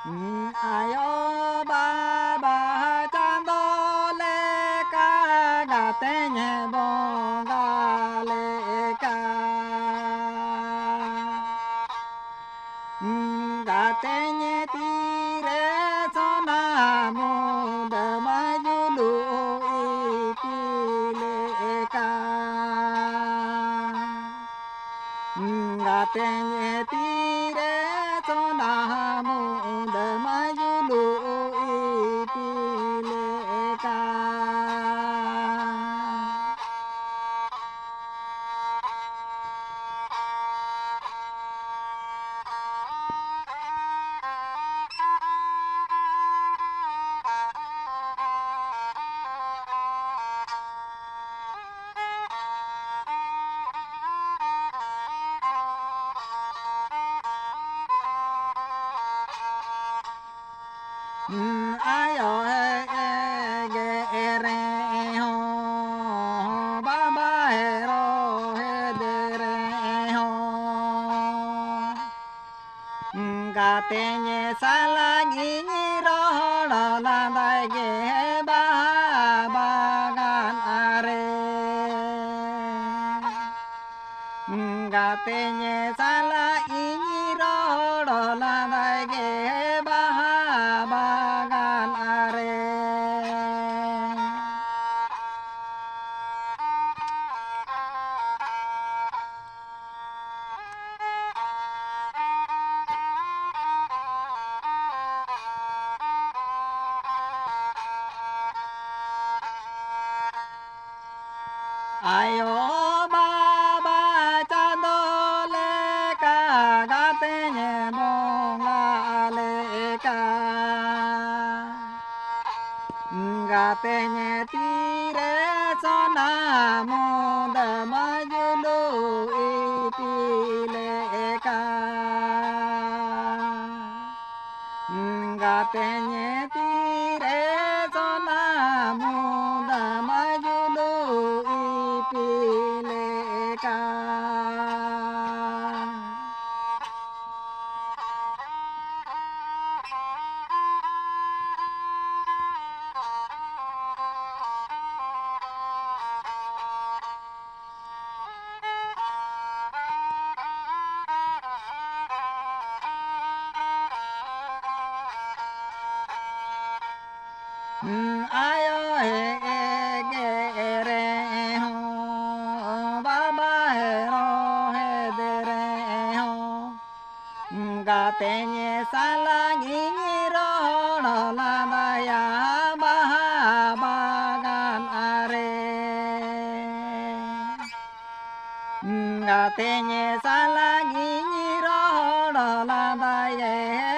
Ayo baba chando leka gatenye bonga leka gatenye tire sona muda majulu ipileka gatenye tire sona muda majulu ipileka ayo ge re ho baba hero he de re ho gatenye salagi ni ro la dai ge ba bagan are gatenye salagi ni ro la dai ge ba bagan are ayo baba chando leka gatenye bonga leka gatenye tire sona muda majulu ipileka gatenye tire sona muda majulu ipileka ayo ge re ho baba hero he de re ho gatenye salagi ni ro la daya ba bagan are gatenye salagi ni ro la daya